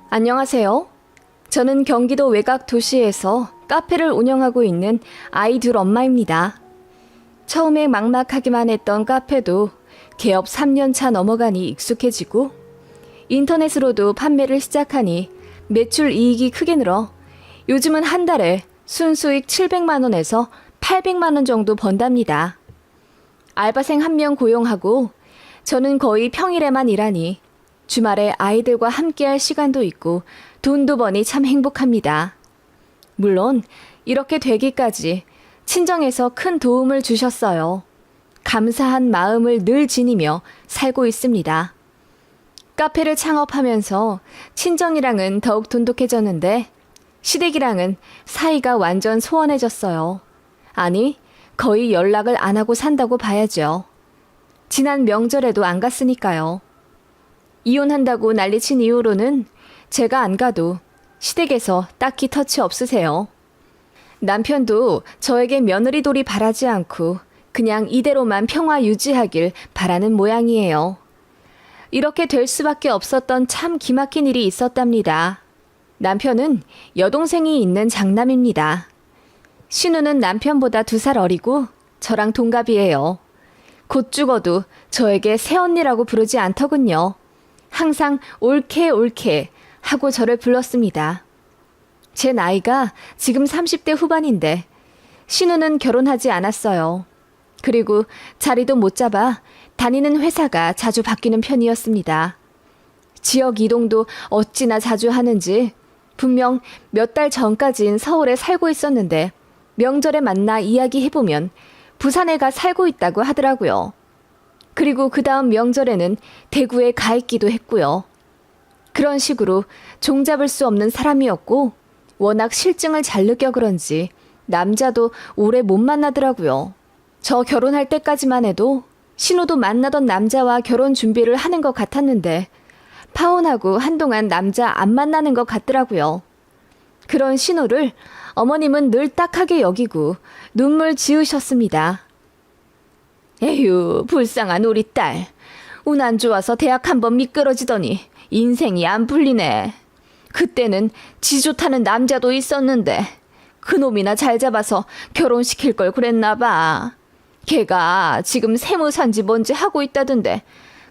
안녕하세요. 저는 경기도 외곽 도시에서 카페를 운영하고 있는 아이 둘 엄마입니다. 처음에 막막하기만 했던 카페도 개업 3년 차 넘어가니 익숙해지고 인터넷으로도 판매를 시작하니 매출 이익이 크게 늘어 요즘은 한 달에 순수익 700만 원에서 800만 원 정도 번답니다. 알바생 1명 고용하고 저는 거의 평일에만 일하니 주말에 아이들과 함께할 시간도 있고 돈도 버니 참 행복합니다. 물론 이렇게 되기까지 친정에서 큰 도움을 주셨어요. 감사한 마음을 늘 지니며 살고 있습니다. 카페를 창업하면서 친정이랑은 더욱 돈독해졌는데 시댁이랑은 사이가 완전 소원해졌어요. 아니, 거의 연락을 안 하고 산다고 봐야죠. 지난 명절에도 안 갔으니까요. 이혼한다고 난리친 이후로는 제가 안 가도 시댁에서 딱히 터치 없으세요. 남편도 저에게 며느리 돌이 바라지 않고 그냥 이대로만 평화 유지하길 바라는 모양이에요. 이렇게 될 수밖에 없었던 참 기막힌 일이 있었답니다. 남편은 여동생이 있는 장남입니다. 신우는 남편보다 2살 어리고 저랑 동갑이에요. 곧 죽어도 저에게 새언니라고 부르지 않더군요. 항상 옳게 하고 저를 불렀습니다. 제 나이가 지금 30대 후반인데 신우는 결혼하지 않았어요. 그리고 자리도 못 잡아 다니는 회사가 자주 바뀌는 편이었습니다. 지역 이동도 어찌나 자주 하는지 분명 몇 달 전까진 서울에 살고 있었는데 명절에 만나 이야기해보면 부산에 가 살고 있다고 하더라고요. 그리고 그 다음 명절에는 대구에 가 있기도 했고요. 그런 식으로 종잡을 수 없는 사람이었고 워낙 실증을 잘 느껴 그런지 남자도 오래 못 만나더라고요. 저 결혼할 때까지만 해도 신우도 만나던 남자와 결혼 준비를 하는 것 같았는데 파혼하고 한동안 남자 안 만나는 것 같더라고요. 그런 신우를 어머님은 늘 딱하게 여기고 눈물 지으셨습니다. 에휴, 불쌍한 우리 딸. 운 안 좋아서 대학 한번 미끄러지더니 인생이 안 풀리네. 그때는 지 좋다는 남자도 있었는데 그놈이나 잘 잡아서 결혼시킬 걸 그랬나 봐. 걔가 지금 세무사인지 뭔지 하고 있다던데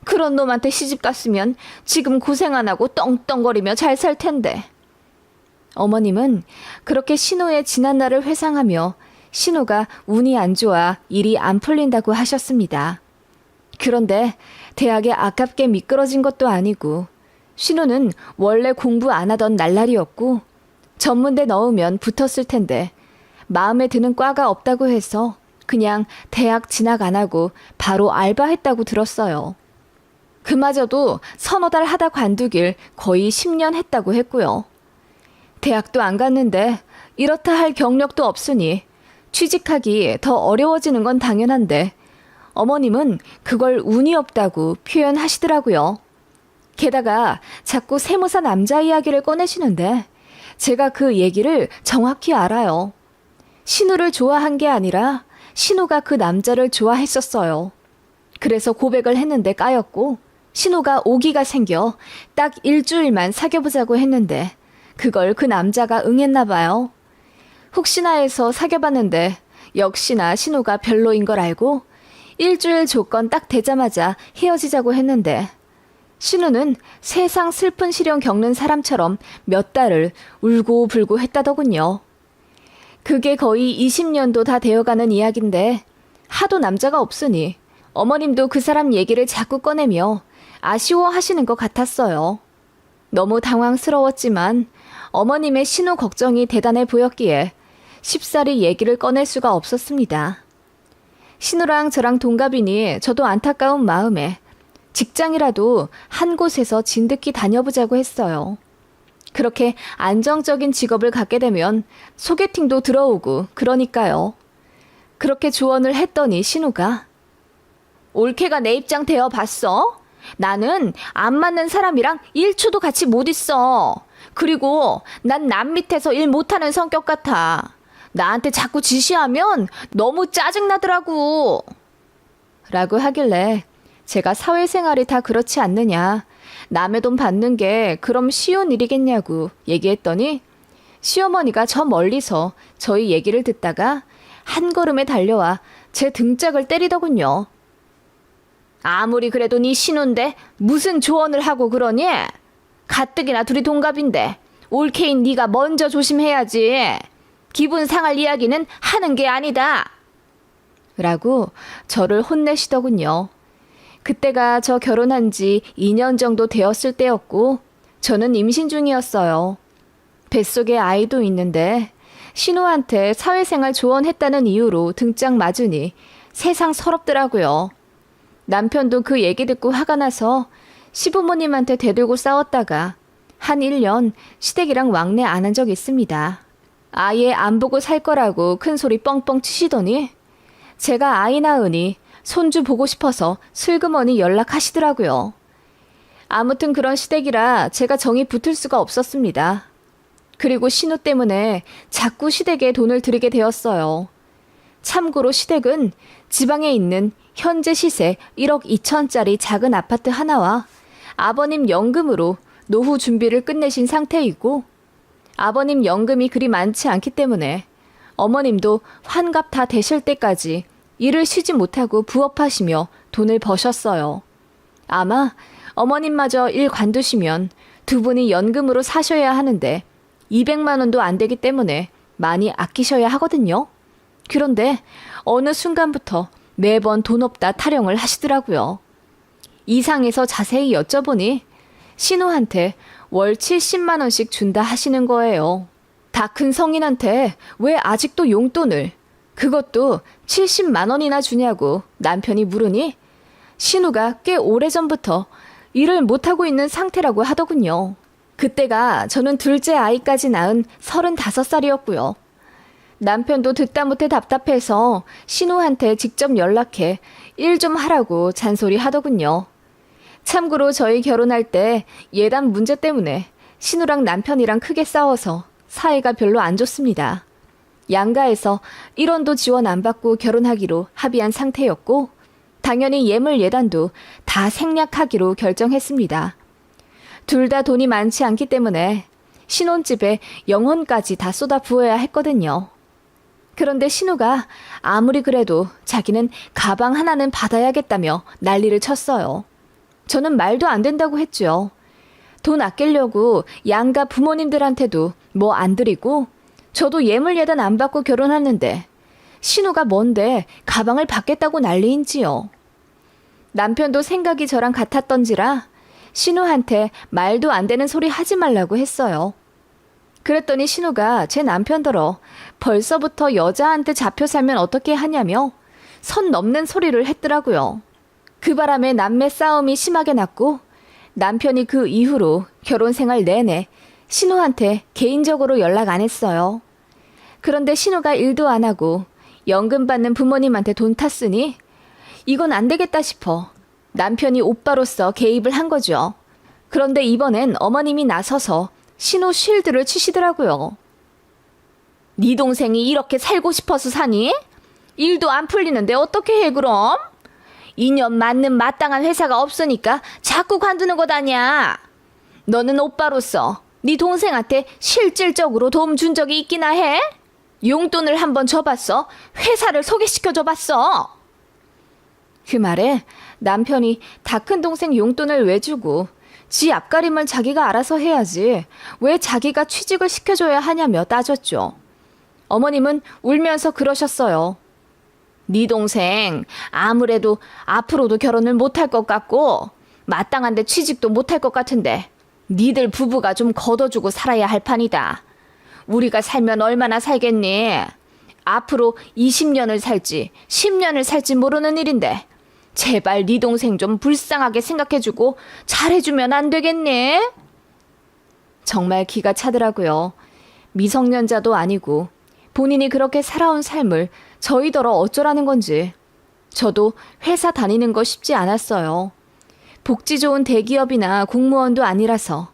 그런 놈한테 시집 갔으면 지금 고생 안 하고 떵떵거리며 잘 살 텐데. 어머님은 그렇게 신우의 지난 날을 회상하며 신우가 운이 안 좋아 일이 안 풀린다고 하셨습니다. 그런데 대학에 아깝게 미끄러진 것도 아니고 신우는 원래 공부 안 하던 날라리였고 전문대 넣으면 붙었을 텐데 마음에 드는 과가 없다고 해서 그냥 대학 진학 안 하고 바로 알바했다고 들었어요. 그마저도 서너 달 하다 관두길 거의 10년 했다고 했고요. 대학도 안 갔는데 이렇다 할 경력도 없으니 취직하기 더 어려워지는 건 당연한데 어머님은 그걸 운이 없다고 표현하시더라고요. 게다가 자꾸 세무사 남자 이야기를 꺼내시는데 제가 그 얘기를 정확히 알아요. 신우를 좋아한 게 아니라 신우가 그 남자를 좋아했었어요. 그래서 고백을 했는데 까였고 신우가 오기가 생겨 딱 일주일만 사귀어보자고 했는데 그걸 그 남자가 응했나 봐요. 혹시나 해서 사귀어봤는데 역시나 신우가 별로인 걸 알고 일주일 조건 딱 되자마자 헤어지자고 했는데 신우는 세상 슬픈 시련 겪는 사람처럼 몇 달을 울고불고 했다더군요. 그게 거의 20년도 다 되어가는 이야기인데 하도 남자가 없으니 어머님도 그 사람 얘기를 자꾸 꺼내며 아쉬워하시는 것 같았어요. 너무 당황스러웠지만 어머님의 신우 걱정이 대단해 보였기에 쉽사리 얘기를 꺼낼 수가 없었습니다. 신우랑 저랑 동갑이니 저도 안타까운 마음에 직장이라도 한 곳에서 진득히 다녀보자고 했어요. 그렇게 안정적인 직업을 갖게 되면 소개팅도 들어오고 그러니까요. 그렇게 조언을 했더니 신우가 올케가 내 입장 되어봤어? 나는 안 맞는 사람이랑 1초도 같이 못 있어. 그리고 난 남 밑에서 일 못하는 성격 같아. 나한테 자꾸 지시하면 너무 짜증나더라고. 라고 하길래 제가 사회생활이 다 그렇지 않느냐. 남의 돈 받는 게 그럼 쉬운 일이겠냐고 얘기했더니 시어머니가 저 멀리서 저희 얘기를 듣다가 한 걸음에 달려와 제 등짝을 때리더군요. 아무리 그래도 네 신우인데 무슨 조언을 하고 그러니? 가뜩이나 둘이 동갑인데 올케인 네가 먼저 조심해야지. 기분 상할 이야기는 하는 게 아니다. 라고 저를 혼내시더군요. 그때가 저 결혼한 지 2년 정도 되었을 때였고 저는 임신 중이었어요. 뱃속에 아이도 있는데 신우한테 사회생활 조언했다는 이유로 등짝 맞으니 세상 서럽더라고요. 남편도 그 얘기 듣고 화가 나서 시부모님한테 대들고 싸웠다가 한 1년 시댁이랑 왕래 안 한 적 있습니다. 아예 안 보고 살 거라고 큰 소리 뻥뻥 치시더니 제가 아이 낳으니 손주 보고 싶어서 슬그머니 연락하시더라고요. 아무튼 그런 시댁이라 제가 정이 붙을 수가 없었습니다. 그리고 신우 때문에 자꾸 시댁에 돈을 들이게 되었어요. 참고로 시댁은 지방에 있는 현재 시세 1억 2천짜리 작은 아파트 하나와 아버님 연금으로 노후 준비를 끝내신 상태이고 아버님 연금이 그리 많지 않기 때문에 어머님도 환갑 다 되실 때까지 일을 쉬지 못하고 부업하시며 돈을 버셨어요. 아마 어머님마저 일 관두시면 두 분이 연금으로 사셔야 하는데 200만 원도 안 되기 때문에 많이 아끼셔야 하거든요. 그런데 어느 순간부터 매번 돈 없다 타령을 하시더라고요. 이상해서 자세히 여쭤보니 신우한테 월 70만 원씩 준다 하시는 거예요. 다 큰 성인한테 왜 아직도 용돈을, 그것도 70만 원이나 주냐고 남편이 물으니 신우가 꽤 오래전부터 일을 못하고 있는 상태라고 하더군요. 그때가 저는 둘째 아이까지 낳은 35살이었고요. 남편도 듣다 못해 답답해서 신우한테 직접 연락해 일 좀 하라고 잔소리 하더군요. 참고로 저희 결혼할 때 예단 문제 때문에 신우랑 남편이랑 크게 싸워서 사이가 별로 안 좋습니다. 양가에서 1원도 지원 안 받고 결혼하기로 합의한 상태였고 당연히 예물 예단도 다 생략하기로 결정했습니다. 둘 다 돈이 많지 않기 때문에 신혼집에 영혼까지 다 쏟아 부어야 했거든요. 그런데 신우가 아무리 그래도 자기는 가방 하나는 받아야겠다며 난리를 쳤어요. 저는 말도 안 된다고 했죠. 돈 아끼려고 양가 부모님들한테도 뭐 안 드리고 저도 예물 예단 안 받고 결혼하는데 신우가 뭔데 가방을 받겠다고 난리인지요. 남편도 생각이 저랑 같았던지라 신우한테 말도 안 되는 소리 하지 말라고 했어요. 그랬더니 신우가 제 남편더러 벌써부터 여자한테 잡혀 살면 어떻게 하냐며 선 넘는 소리를 했더라고요. 그 바람에 남매 싸움이 심하게 났고 남편이 그 이후로 결혼 생활 내내 신우한테 개인적으로 연락 안 했어요. 그런데 신우가 일도 안 하고 연금 받는 부모님한테 돈 탔으니 이건 안 되겠다 싶어 남편이 오빠로서 개입을 한 거죠. 그런데 이번엔 어머님이 나서서 신우 쉴드를 치시더라고요. 네 동생이 이렇게 살고 싶어서 사니? 일도 안 풀리는데 어떻게 해 그럼? 2년 맞는 마땅한 회사가 없으니까 자꾸 관두는 것 아니야. 너는 오빠로서 네 동생한테 실질적으로 도움 준 적이 있기나 해? 용돈을 한번 줘봤어? 회사를 소개시켜줘봤어? 그 말에 남편이 다 큰 동생 용돈을 왜 주고 지 앞가림을 자기가 알아서 해야지 왜 자기가 취직을 시켜줘야 하냐며 따졌죠. 어머님은 울면서 그러셨어요. 네 동생 아무래도 앞으로도 결혼을 못할 것 같고 마땅한데 취직도 못할 것 같은데 니들 부부가 좀 걷어주고 살아야 할 판이다. 우리가 살면 얼마나 살겠니? 앞으로 20년을 살지 10년을 살지 모르는 일인데 제발 네 동생 좀 불쌍하게 생각해주고 잘해주면 안 되겠니? 정말 기가 차더라고요. 미성년자도 아니고 본인이 그렇게 살아온 삶을 저희더러 어쩌라는 건지. 저도 회사 다니는 거 쉽지 않았어요. 복지 좋은 대기업이나 공무원도 아니라서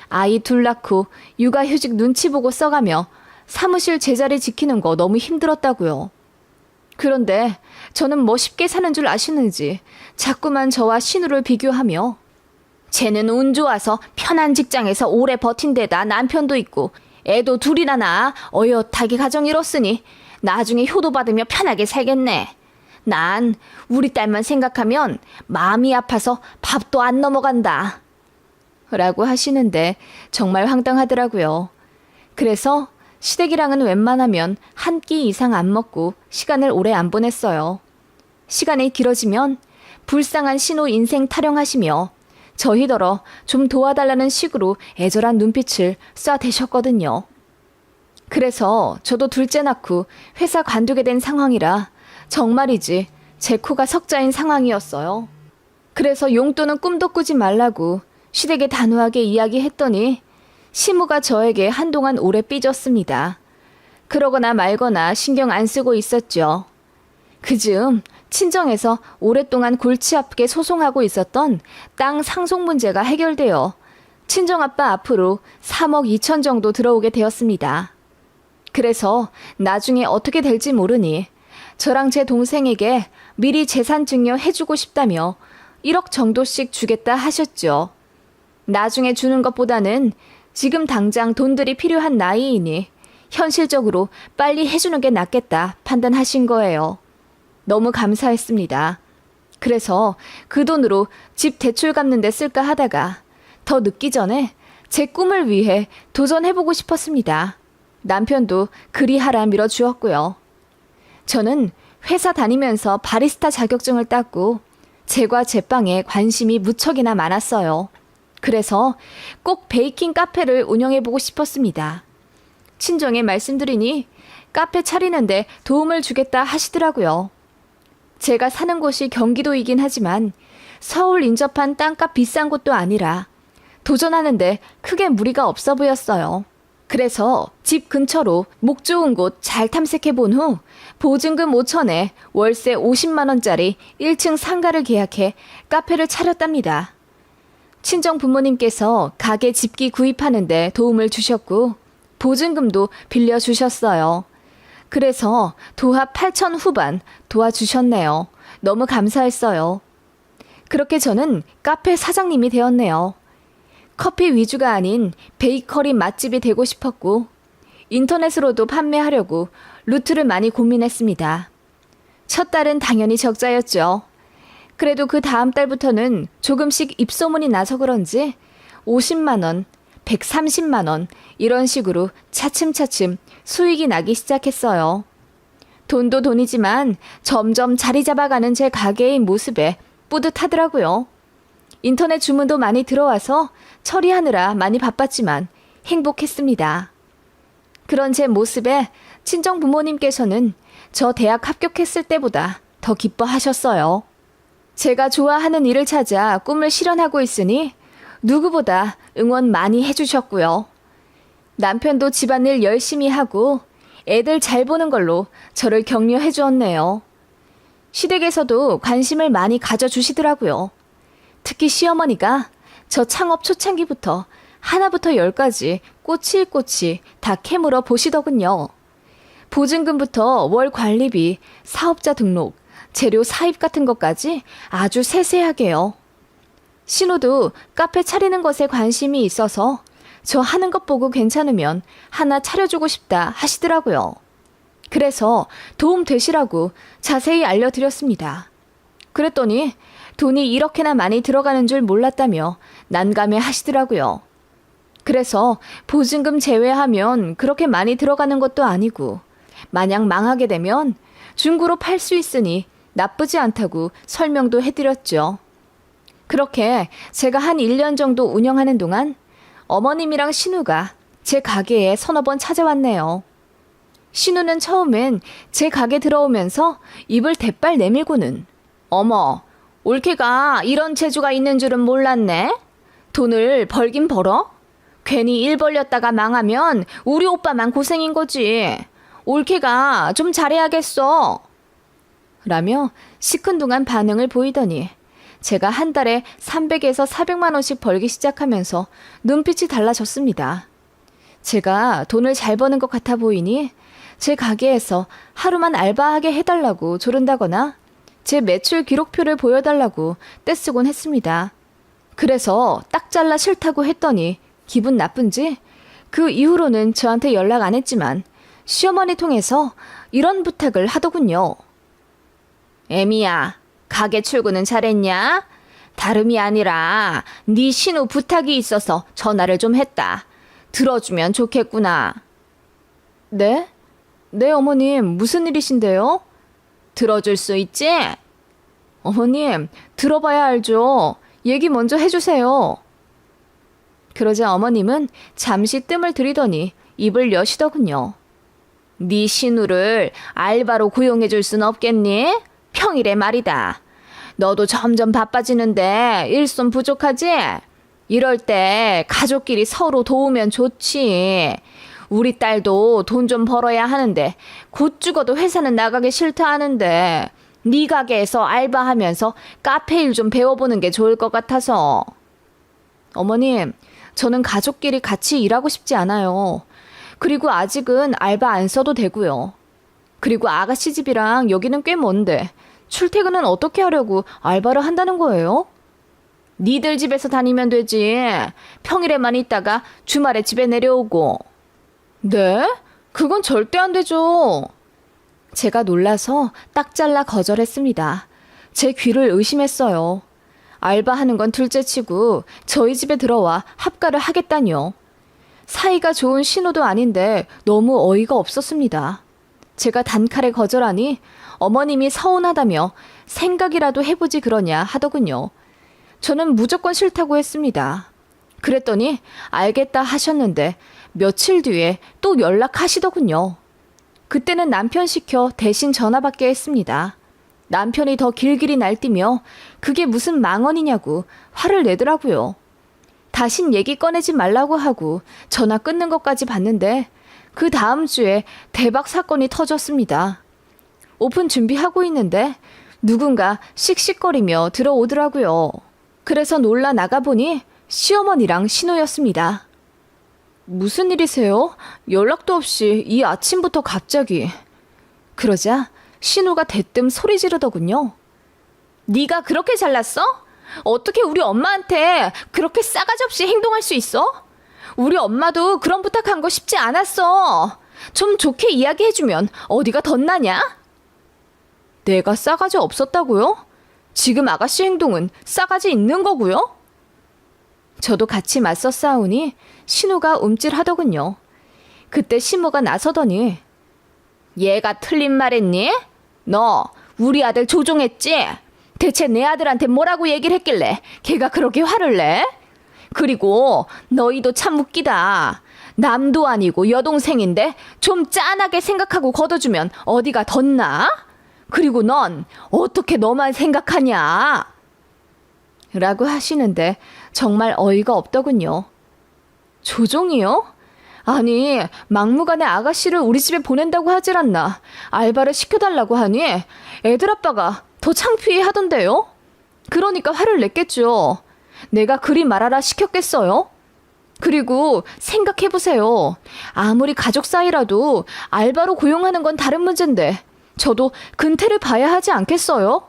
아이 둘 낳고 육아휴직 눈치 보고 써가며 사무실 제자리 지키는 거 너무 힘들었다고요. 그런데 저는 뭐 쉽게 사는 줄 아시는지 자꾸만 저와 신우를 비교하며 쟤는 운 좋아서 편한 직장에서 오래 버틴 데다 남편도 있고 애도 둘이나 낳아 어엿하게 가정 이뤘으니 나중에 효도 받으며 편하게 살겠네. 난 우리 딸만 생각하면 마음이 아파서 밥도 안 넘어간다. 라고 하시는데 정말 황당하더라고요. 그래서 시댁이랑은 웬만하면 한 끼 이상 안 먹고 시간을 오래 안 보냈어요. 시간이 길어지면 불쌍한 신우 인생 타령하시며 저희더러 좀 도와달라는 식으로 애절한 눈빛을 쏴대셨거든요. 그래서 저도 둘째 낳고 회사 관두게 된 상황이라 정말이지 제 코가 석자인 상황이었어요. 그래서 용돈은 꿈도 꾸지 말라고 시댁에 단호하게 이야기했더니 시무가 저에게 한동안 오래 삐졌습니다. 그러거나 말거나 신경 안 쓰고 있었죠. 그즈음 친정에서 오랫동안 골치 아프게 소송하고 있었던 땅 상속 문제가 해결되어 친정아빠 앞으로 3억 2천 정도 들어오게 되었습니다. 그래서 나중에 어떻게 될지 모르니 저랑 제 동생에게 미리 재산 증여 해주고 싶다며 1억 정도씩 주겠다 하셨죠. 나중에 주는 것보다는 지금 당장 돈들이 필요한 나이이니 현실적으로 빨리 해주는 게 낫겠다 판단하신 거예요. 너무 감사했습니다. 그래서 그 돈으로 집 대출 갚는 데 쓸까 하다가 더 늦기 전에 제 꿈을 위해 도전해보고 싶었습니다. 남편도 그리하라 밀어주었고요. 저는 회사 다니면서 바리스타 자격증을 땄고 제과 제빵에 관심이 무척이나 많았어요. 그래서 꼭 베이킹 카페를 운영해보고 싶었습니다. 친정에 말씀드리니 카페 차리는데 도움을 주겠다 하시더라고요. 제가 사는 곳이 경기도이긴 하지만 서울 인접한 땅값 비싼 곳도 아니라 도전하는데 크게 무리가 없어 보였어요. 그래서 집 근처로 목 좋은 곳 잘 탐색해 본 후 보증금 5천에 월세 50만 원짜리 1층 상가를 계약해 카페를 차렸답니다. 친정 부모님께서 가게 집기 구입하는데 도움을 주셨고 보증금도 빌려주셨어요. 그래서 도합 8천 후반 도와주셨네요. 너무 감사했어요. 그렇게 저는 카페 사장님이 되었네요. 커피 위주가 아닌 베이커리 맛집이 되고 싶었고 인터넷으로도 판매하려고 루트를 많이 고민했습니다. 첫 달은 당연히 적자였죠. 그래도 그 다음 달부터는 조금씩 입소문이 나서 그런지 50만 원, 130만 원 이런 식으로 차츰차츰 수익이 나기 시작했어요. 돈도 돈이지만 점점 자리 잡아가는 제 가게의 모습에 뿌듯하더라고요. 인터넷 주문도 많이 들어와서 처리하느라 많이 바빴지만 행복했습니다. 그런 제 모습에 친정 부모님께서는 저 대학 합격했을 때보다 더 기뻐하셨어요. 제가 좋아하는 일을 찾아 꿈을 실현하고 있으니 누구보다 응원 많이 해주셨고요. 남편도 집안일 열심히 하고 애들 잘 보는 걸로 저를 격려해 주었네요. 시댁에서도 관심을 많이 가져주시더라고요. 특히 시어머니가 저 창업 초창기부터 하나부터 열까지 꼬치꼬치 다 캐물어 보시더군요. 보증금부터 월 관리비, 사업자 등록, 재료 사입 같은 것까지 아주 세세하게요. 신우도 카페 차리는 것에 관심이 있어서 저 하는 것 보고 괜찮으면 하나 차려주고 싶다 하시더라고요. 그래서 도움 되시라고 자세히 알려드렸습니다. 그랬더니 돈이 이렇게나 많이 들어가는 줄 몰랐다며 난감해 하시더라고요. 그래서 보증금 제외하면 그렇게 많이 들어가는 것도 아니고 만약 망하게 되면 중고로 팔 수 있으니 나쁘지 않다고 설명도 해드렸죠. 그렇게 제가 한 1년 정도 운영하는 동안 어머님이랑 신우가 제 가게에 서너 번 찾아왔네요. 신우는 처음엔 제 가게 들어오면서 입을 대빨 내밀고는 어머, 올케가 이런 재주가 있는 줄은 몰랐네. 돈을 벌긴 벌어? 괜히 일 벌렸다가 망하면 우리 오빠만 고생인 거지. 올케가 좀 잘해야겠어. 라며 시큰둥한 반응을 보이더니 제가 한 달에 300에서 400만 원씩 벌기 시작하면서 눈빛이 달라졌습니다. 제가 돈을 잘 버는 것 같아 보이니 제 가게에서 하루만 알바하게 해달라고 조른다거나 제 매출 기록표를 보여달라고 떼쓰곤 했습니다. 그래서 딱 잘라 싫다고 했더니 기분 나쁜지 그 이후로는 저한테 연락 안 했지만 시어머니 통해서 이런 부탁을 하더군요. 애미야, 가게 출근은 잘했냐? 다름이 아니라 네 신우 부탁이 있어서 전화를 좀 했다. 들어주면 좋겠구나. 네? 네, 어머님, 무슨 일이신데요? 들어줄 수 있지? 어머님, 들어봐야 알죠. 얘기 먼저 해주세요. 그러자 어머님은 잠시 뜸을 들이더니 입을 여시더군요. 네 신우를 알바로 고용해줄 순 없겠니? 평일에 말이다. 너도 점점 바빠지는데 일손 부족하지? 이럴 때 가족끼리 서로 도우면 좋지. 우리 딸도 돈 좀 벌어야 하는데 곧 죽어도 회사는 나가기 싫다 하는데 네 가게에서 알바하면서 카페 일 좀 배워보는 게 좋을 것 같아서. 어머님, 저는 가족끼리 같이 일하고 싶지 않아요. 그리고 아직은 알바 안 써도 되고요. 그리고 아가씨 집이랑 여기는 꽤 먼데 출퇴근은 어떻게 하려고 알바를 한다는 거예요? 니들 집에서 다니면 되지. 평일에만 있다가 주말에 집에 내려오고. 네? 그건 절대 안 되죠. 제가 놀라서 딱 잘라 거절했습니다. 제 귀를 의심했어요. 알바하는 건 둘째치고 저희 집에 들어와 합가를 하겠다니요. 사이가 좋은 신호도 아닌데 너무 어이가 없었습니다. 제가 단칼에 거절하니 어머님이 서운하다며 생각이라도 해보지 그러냐 하더군요. 저는 무조건 싫다고 했습니다. 그랬더니 알겠다 하셨는데 며칠 뒤에 또 연락하시더군요. 그때는 남편 시켜 대신 전화 받게 했습니다. 남편이 더 길길이 날뛰며 그게 무슨 망언이냐고 화를 내더라고요. 다신 얘기 꺼내지 말라고 하고 전화 끊는 것까지 봤는데 그 다음 주에 대박 사건이 터졌습니다. 오픈 준비하고 있는데 누군가 씩씩거리며 들어오더라고요. 그래서 놀라 나가보니 시어머니랑 신우였습니다. 무슨 일이세요? 연락도 없이 이 아침부터 갑자기. 그러자 신우가 대뜸 소리 지르더군요. 네가 그렇게 잘났어? 어떻게 우리 엄마한테 그렇게 싸가지 없이 행동할 수 있어? 우리 엄마도 그런 부탁한 거 쉽지 않았어. 좀 좋게 이야기해주면 어디가 덧나냐? 내가 싸가지 없었다고요? 지금 아가씨 행동은 싸가지 있는 거고요? 저도 같이 맞서 싸우니 신우가 움찔하더군요. 그때 시모가 나서더니 얘가 틀린 말했니? 너 우리 아들 조종했지? 대체 내 아들한테 뭐라고 얘기를 했길래 걔가 그렇게 화를 내? 그리고 너희도 참 웃기다. 남도 아니고 여동생인데 좀 짠하게 생각하고 걷어주면 어디가 덧나? 그리고 넌 어떻게 너만 생각하냐? 라고 하시는데 정말 어이가 없더군요. 조종이요? 아니, 막무가내 아가씨를 우리 집에 보낸다고 하질 않나. 알바를 시켜달라고 하니 애들 아빠가 더 창피해 하던데요? 그러니까 화를 냈겠죠. 내가 그리 말하라 시켰겠어요? 그리고 생각해보세요. 아무리 가족 사이라도 알바로 고용하는 건 다른 문제인데 저도 근태를 봐야 하지 않겠어요?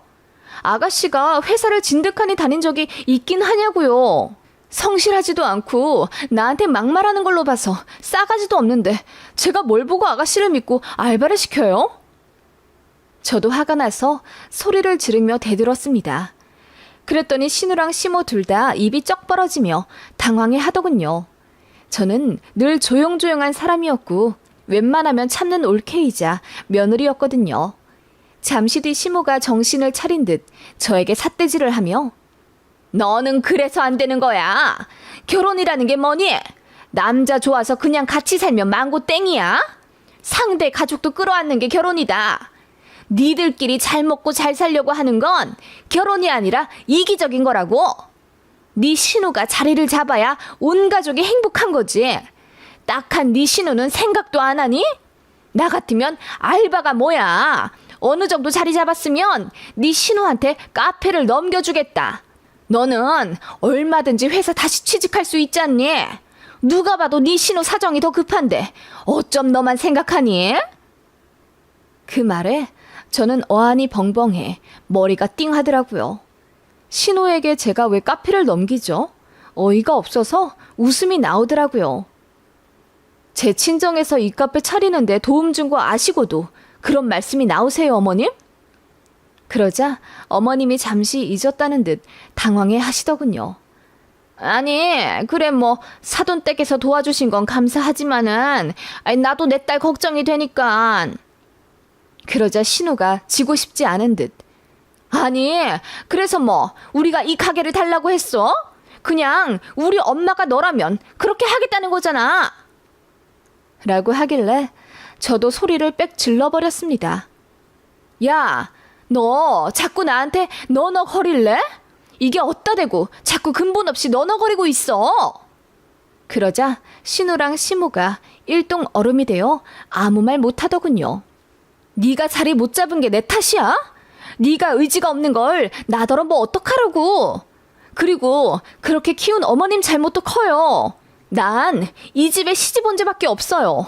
아가씨가 회사를 진득하니 다닌 적이 있긴 하냐고요. 성실하지도 않고 나한테 막말하는 걸로 봐서 싸가지도 없는데 제가 뭘 보고 아가씨를 믿고 알바를 시켜요? 저도 화가 나서 소리를 지르며 대들었습니다. 그랬더니 신우랑 시모 둘 다 입이 쩍 벌어지며 당황해 하더군요. 저는 늘 조용조용한 사람이었고 웬만하면 참는 올케이자 며느리였거든요. 잠시 뒤 시모가 정신을 차린 듯 저에게 삿대질을 하며 너는 그래서 안 되는 거야. 결혼이라는 게 뭐니? 남자 좋아서 그냥 같이 살면 망고 땡이야? 상대 가족도 끌어안는 게 결혼이다. 니들끼리 잘 먹고 잘 살려고 하는 건 결혼이 아니라 이기적인 거라고. 네 신우가 자리를 잡아야 온 가족이 행복한 거지. 딱한 네 신우는 생각도 안 하니? 나 같으면 알바가 뭐야. 어느 정도 자리 잡았으면 네 신우한테 카페를 넘겨주겠다. 너는 얼마든지 회사 다시 취직할 수 있지 않니? 누가 봐도 네 신우 사정이 더 급한데 어쩜 너만 생각하니? 그 말에 저는 어안이 벙벙해 머리가 띵하더라고요. 신우에게 제가 왜 카페를 넘기죠? 어이가 없어서 웃음이 나오더라고요. 제 친정에서 이 카페 차리는데 도움 준 거 아시고도 그런 말씀이 나오세요, 어머님? 그러자 어머님이 잠시 잊었다는 듯 당황해 하시더군요. 아니, 그래 뭐 사돈댁에서 도와주신 건 감사하지만은 나도 내 딸 걱정이 되니까. 그러자 신우가 지고 싶지 않은 듯. 아니, 그래서 뭐 우리가 이 가게를 달라고 했어? 그냥 우리 엄마가 너라면 그렇게 하겠다는 거잖아. 라고 하길래 저도 소리를 빽 질러버렸습니다. 야, 너 자꾸 나한테 너너거릴래? 이게 어따 대고 자꾸 근본 없이 너너거리고 있어. 그러자 신우랑 시모가 일동 얼음이 되어 아무 말 못하더군요. 네가 자리 못 잡은 게 내 탓이야? 네가 의지가 없는 걸 나더러 뭐 어떡하라고. 그리고 그렇게 키운 어머님 잘못도 커요. 난 이 집에 시집 온 죄밖에 없어요.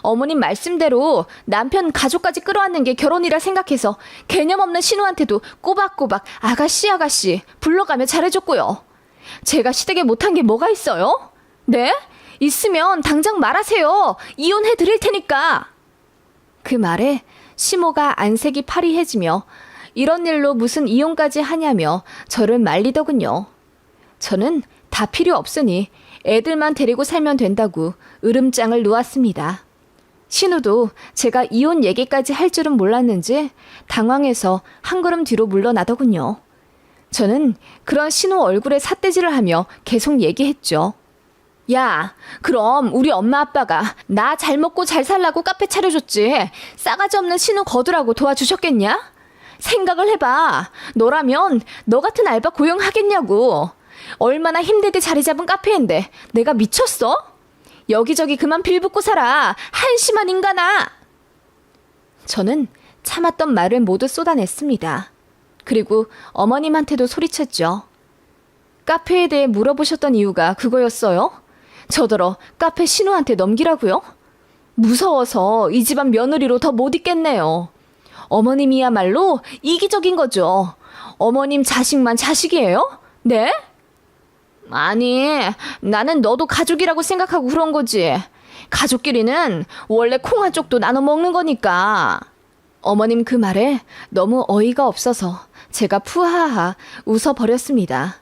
어머님 말씀대로 남편 가족까지 끌어안는 게 결혼이라 생각해서 개념 없는 신우한테도 꼬박꼬박 아가씨 불러가며 잘해줬고요. 제가 시댁에 못한 게 뭐가 있어요? 네? 있으면 당장 말하세요. 이혼해 드릴 테니까. 그 말에 시모가 안색이 파리해지며 이런 일로 무슨 이혼까지 하냐며 저를 말리더군요. 저는 다 필요 없으니 애들만 데리고 살면 된다고 으름장을 놓았습니다. 신우도 제가 이혼 얘기까지 할 줄은 몰랐는지 당황해서 한 걸음 뒤로 물러나더군요. 저는 그런 신우 얼굴에 삿대질을 하며 계속 얘기했죠. 야, 그럼 우리 엄마 아빠가 나 잘 먹고 잘 살라고 카페 차려줬지 싸가지 없는 신우 거두라고 도와주셨겠냐? 생각을 해봐. 너라면 너 같은 알바 고용하겠냐고. 얼마나 힘들게 자리 잡은 카페인데 내가 미쳤어? 여기저기 그만 빌붙고 살아. 한심한 인간아. 저는 참았던 말을 모두 쏟아냈습니다. 그리고 어머님한테도 소리쳤죠. 카페에 대해 물어보셨던 이유가 그거였어요? 저더러 카페 신우한테 넘기라고요? 무서워서 이 집안 며느리로 더 못 있겠네요. 어머님이야말로 이기적인 거죠. 어머님 자식만 자식이에요? 네? 아니, 나는 너도 가족이라고 생각하고 그런 거지. 가족끼리는 원래 콩 한 쪽도 나눠 먹는 거니까. 어머님 그 말에 너무 어이가 없어서 제가 푸하하 웃어버렸습니다.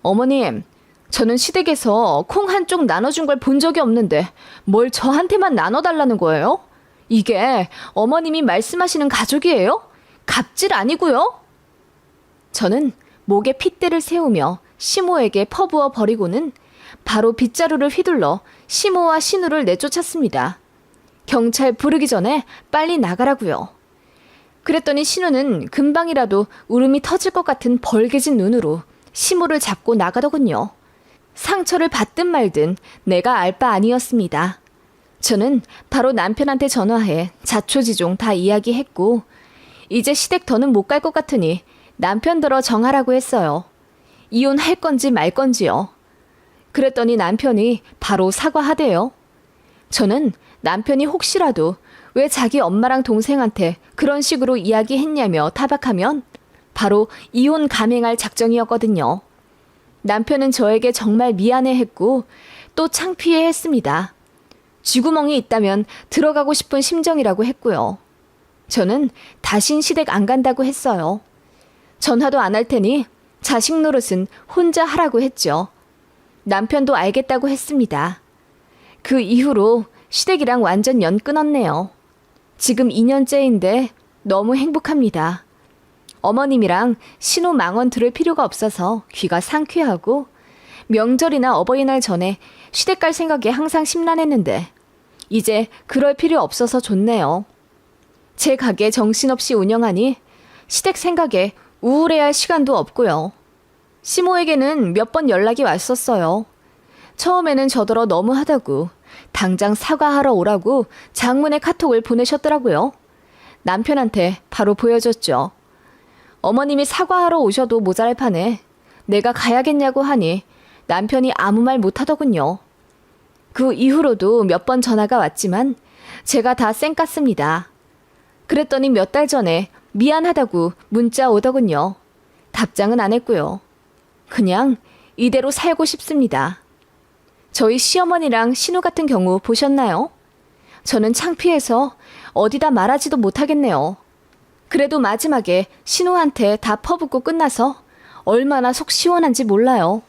어머님, 저는 시댁에서 콩 한 쪽 나눠준 걸 본 적이 없는데 뭘 저한테만 나눠달라는 거예요? 이게 어머님이 말씀하시는 가족이에요? 갑질 아니고요? 저는 목에 핏대를 세우며 시모에게 퍼부어 버리고는 바로 빗자루를 휘둘러 시모와 신우를 내쫓았습니다. 경찰 부르기 전에 빨리 나가라고요. 그랬더니 신우는 금방이라도 울음이 터질 것 같은 벌개진 눈으로 시모를 잡고 나가더군요. 상처를 받든 말든 내가 알 바 아니었습니다. 저는 바로 남편한테 전화해 자초지종 다 이야기했고 이제 시댁 더는 못 갈 것 같으니 남편더러 정하라고 했어요. 이혼할 건지 말 건지요. 그랬더니 남편이 바로 사과하대요. 저는 남편이 혹시라도 왜 자기 엄마랑 동생한테 그런 식으로 이야기했냐며 타박하면 바로 이혼 감행할 작정이었거든요. 남편은 저에게 정말 미안해했고 또 창피해했습니다. 쥐구멍이 있다면 들어가고 싶은 심정이라고 했고요. 저는 다신 시댁 안 간다고 했어요. 전화도 안 할 테니 자식 노릇은 혼자 하라고 했죠. 남편도 알겠다고 했습니다. 그 이후로 시댁이랑 완전 연 끊었네요. 지금 2년째인데 너무 행복합니다. 어머님이랑 신우 망언 들을 필요가 없어서 귀가 상쾌하고 명절이나 어버이날 전에 시댁 갈 생각에 항상 심란했는데 이제 그럴 필요 없어서 좋네요. 제 가게 정신없이 운영하니 시댁 생각에 우울해할 시간도 없고요. 시모에게는 몇 번 연락이 왔었어요. 처음에는 저더러 너무하다고 당장 사과하러 오라고 장문의 카톡을 보내셨더라고요. 남편한테 바로 보여줬죠. 어머님이 사과하러 오셔도 모자랄 판에 내가 가야겠냐고 하니 남편이 아무 말 못하더군요. 그 이후로도 몇 번 전화가 왔지만 제가 다 쌩깠습니다. 그랬더니 몇 달 전에 미안하다고 문자 오더군요. 답장은 안 했고요. 그냥 이대로 살고 싶습니다. 저희 시어머니랑 신우 같은 경우 보셨나요? 저는 창피해서 어디다 말하지도 못하겠네요. 그래도 마지막에 신우한테 다 퍼붓고 끝나서 얼마나 속 시원한지 몰라요.